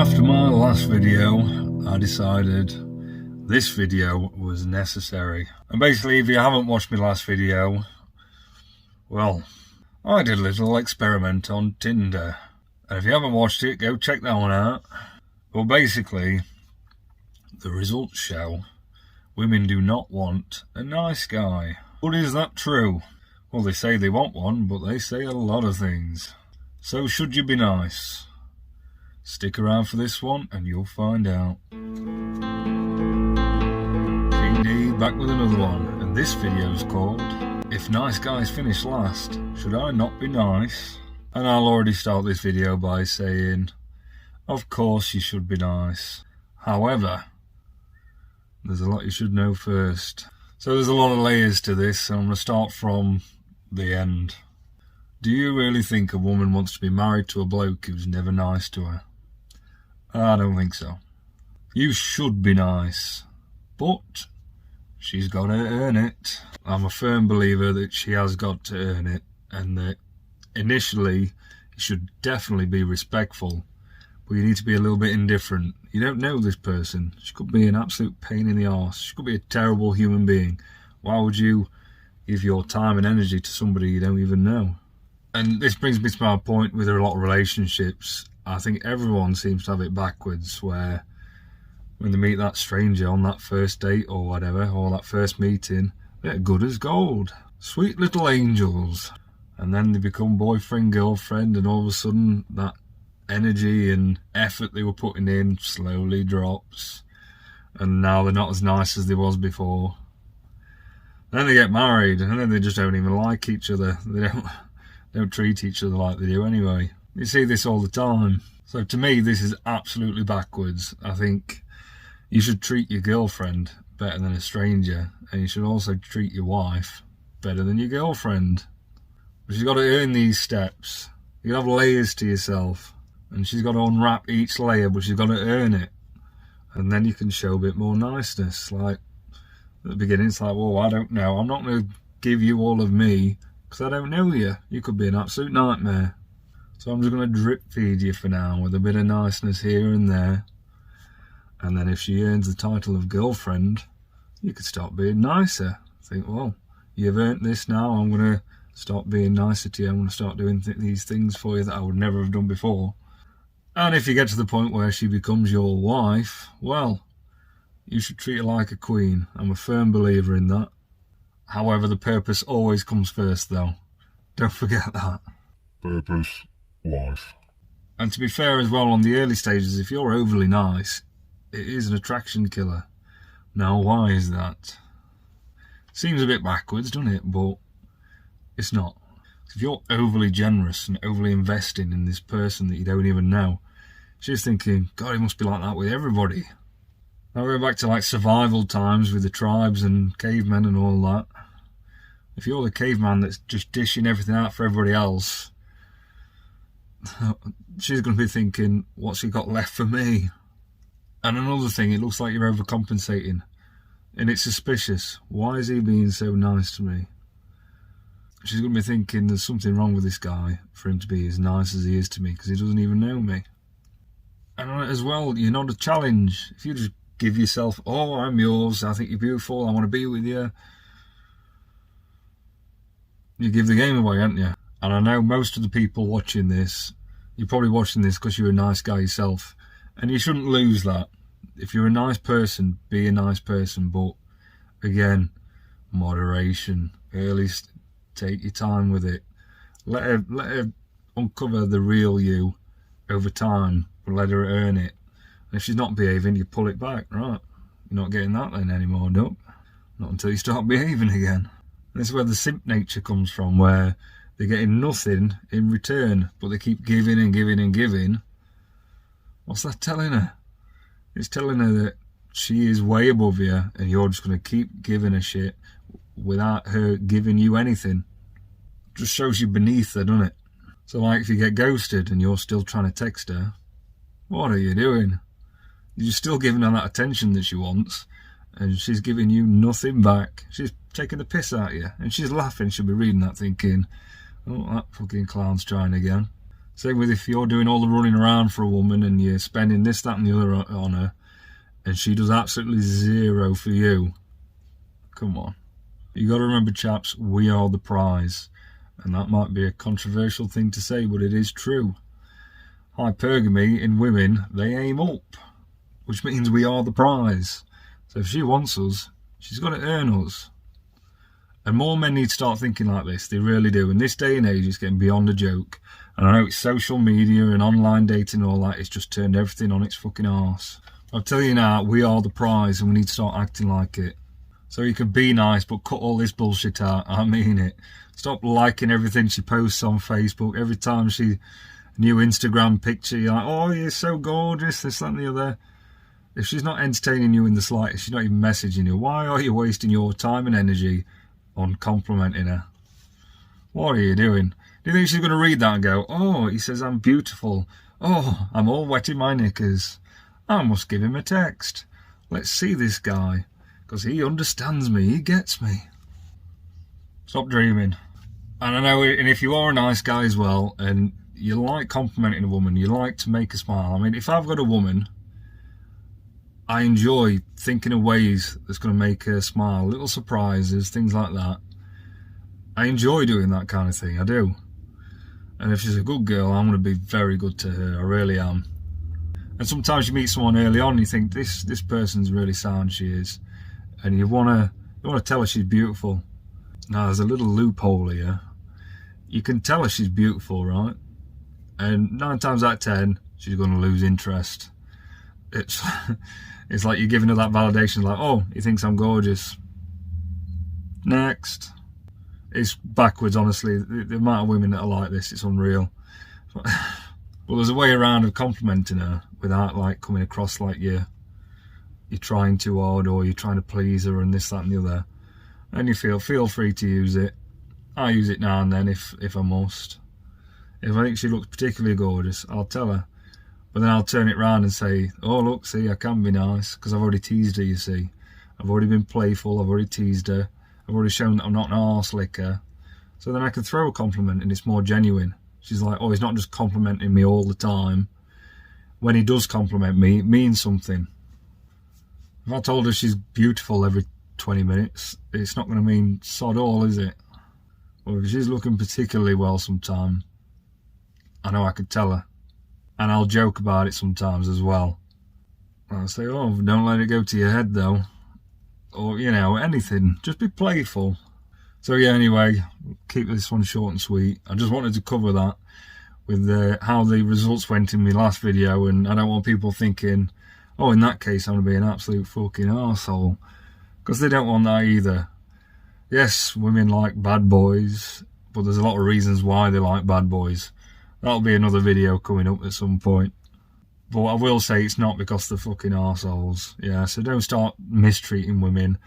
After my last video, I decided this video was necessary. And basically, if you haven't watched my last video, well, I did a little experiment on Tinder. And if you haven't watched it, go check that one out. Well, basically, the results show women do not want a nice guy. But is that true? Well, they say they want one, but they say a lot of things. So should you be nice? Stick around for this one and you'll find out. King D back with another one, and this video is called If Nice Guys Finish Last, Should I Not Be Nice? And I'll already start this video by saying, of course you should be nice. However, there's a lot you should know first. So there's a lot of layers to this, so I'm going to start from the end. Do you really think a woman wants to be married to a bloke who's never nice to her? I don't think so. You should be nice, but she's got to earn it. I'm a firm believer that she has got to earn it, and that initially you should definitely be respectful, but you need to be a little bit indifferent. You don't know this person. She could be an absolute pain in the arse. She could be a terrible human being. Why would you give your time and energy to somebody you don't even know? And this brings me to my point with a lot of relationships. I think everyone seems to have it backwards, where when they meet that stranger on that first date or whatever, or that first meeting, they're good as gold. Sweet little angels. And then they become boyfriend, girlfriend, and all of a sudden that energy and effort they were putting in slowly drops. And now they're not as nice as they was before. Then they get married, and then they just don't even like each other. They don't treat each other like they do anyway. You see this all the time. So to me, this is absolutely backwards. I think you should treat your girlfriend better than a stranger, and you should also treat your wife better than your girlfriend. But she's got to earn these steps. You have layers to yourself, and she's got to unwrap each layer, but she's got to earn it. And then you can show a bit more niceness. Like at the beginning, it's like, well, I don't know. I'm not going to give you all of me because I don't know you. You could be an absolute nightmare. So I'm just going to drip feed you for now with a bit of niceness here and there. And then if she earns the title of girlfriend, you could start being nicer. Think, well, you've earned this now. I'm going to start being nicer to you. I'm going to start doing these things for you that I would never have done before. And if you get to the point where she becomes your wife, well, you should treat her like a queen. I'm a firm believer in that. However, the purpose always comes first, though. Don't forget that. Purpose, wife. And to be fair as well, on the early stages, if you're overly nice, it is an attraction killer. Now, why is that? Seems a bit backwards, doesn't it? But it's not. If you're overly generous and overly investing in this person that you don't even know, she's thinking, God, he must be like that with everybody. Now we're back to like survival times with the tribes and cavemen and all that. If you're the caveman that's just dishing everything out for everybody else, she's going to be thinking, what's he got left for me? And another thing, it looks like you're overcompensating. And it's suspicious. Why is he being so nice to me? She's going to be thinking there's something wrong with this guy for him to be as nice as he is to me, because he doesn't even know me. And as well, you're not a challenge. If you just give yourself, oh, I'm yours, I think you're beautiful, I want to be with you, you give the game away, aren't you? And I know most of the people watching this, you're probably watching this because you're a nice guy yourself, and you shouldn't lose that. If you're a nice person, be a nice person, but again, moderation. Take your time with it. Let her uncover the real you over time, but let her earn it. And if she's not behaving, you pull it back, right? You're not getting that then anymore, no. Not until you start behaving again. And this is where the simp nature comes from, where they're getting nothing in return, but they keep giving and giving and giving. What's that telling her? It's telling her that she is way above you, and you're just going to keep giving her shit without her giving you anything. Just shows you beneath her, doesn't it? So like if you get ghosted and you're still trying to text her, what are you doing? You're still giving her that attention that she wants, and she's giving you nothing back. She's taking the piss out of you, and she's laughing. She'll be reading that thinking, oh, that fucking clown's trying again. Same with if you're doing all the running around for a woman and you're spending this, that and the other on her, and she does absolutely zero for you. Come on. You got to remember, chaps, we are the prize. And that might be a controversial thing to say, but it is true. Hypergamy in women, they aim up, which means we are the prize. So if she wants us, she's got to earn us. And more men need to start thinking like this. They really do. In this day and age, it's getting beyond a joke. And I know it's social media and online dating and all that. It's just turned everything on its fucking arse. I'll tell you now, we are the prize and we need to start acting like it. So you can be nice, but cut all this bullshit out. I mean it. Stop liking everything she posts on Facebook. Every time she... new Instagram picture, you're like, oh, you're so gorgeous, this, that and the other. If she's not entertaining you in the slightest, she's not even messaging you, why are you wasting your time and energy on complimenting her? What are you doing? Do you think she's going to read that and go, oh, he says I'm beautiful. Oh, I'm all wet in my knickers. I must give him a text. Let's see this guy, because he understands me, he gets me. Stop dreaming. And I know, and if you are a nice guy as well, and you like complimenting a woman, you like to make her smile. I mean, if I've got a woman, I enjoy thinking of ways that's going to make her smile, little surprises, things like that. I enjoy doing that kind of thing, I do. And if she's a good girl, I'm going to be very good to her, I really am. And sometimes you meet someone early on and you think, this person's really sound, she is. And you want to tell her she's beautiful. Now, there's a little loophole here. You can tell her she's beautiful, right? And 9 times out of 10, she's going to lose interest. It's like you're giving her that validation, like, oh, he thinks I'm gorgeous. Next. It's backwards, honestly. The amount of women that are like this, it's unreal. But there's a way around of complimenting her without like coming across like you're trying too hard or you're trying to please her and this, that and the other. And you feel free to use it. I use it now and then if I must. If I think she looks particularly gorgeous, I'll tell her. But then I'll turn it round and say, oh look, see, I can be nice, because I've already teased her, you see. I've already been playful, I've already teased her. I've already shown that I'm not an arse licker. So then I can throw a compliment and it's more genuine. She's like, oh, he's not just complimenting me all the time. When he does compliment me, it means something. If I told her she's beautiful every 20 minutes, it's not going to mean sod all, is it? Well, if she's looking particularly well sometime, I know I could tell her. And I'll joke about it sometimes as well. I'll say, oh, don't let it go to your head though. Or, you know, anything. Just be playful. So yeah, anyway, keep this one short and sweet. I just wanted to cover that with how the results went in my last video, and I don't want people thinking, oh, in that case I'm going to be an absolute fucking arsehole. Because they don't want that either. Yes, women like bad boys, but there's a lot of reasons why they like bad boys. That'll be another video coming up at some point. But I will say it's not because they're fucking arseholes. Yeah, so don't start mistreating women.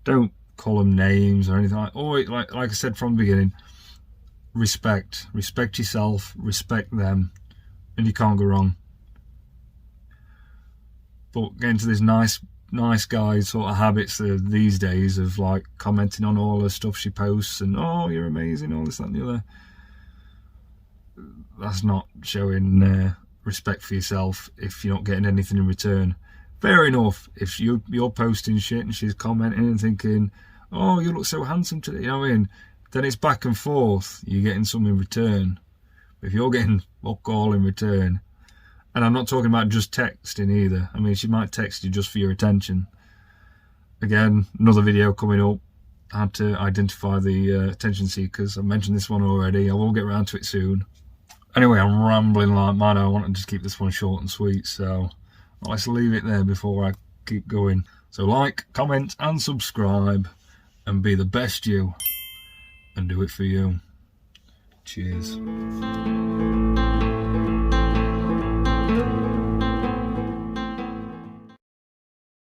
Don't call them names or anything like that. Oh, like I said from the beginning, respect. Respect yourself, respect them, and you can't go wrong. But getting to this nice guy sort of habits these days of like commenting on all the stuff she posts and, oh, you're amazing, all this, that and the other. That's not showing respect for yourself if you're not getting anything in return. Fair enough, if you're posting shit and she's commenting and thinking, oh, you look so handsome today, you know what I mean? Then it's back and forth, you're getting some in return. But if you're getting fuck all in return, and I'm not talking about just texting either. I mean, she might text you just for your attention. Again, another video coming up. I had to identify the attention seekers. I mentioned this one already. I will get around to it soon. Anyway, I'm rambling like mad. I want to just keep this one short and sweet. So let's leave it there before I keep going. So like, comment and subscribe. And be the best you. And do it for you. Cheers.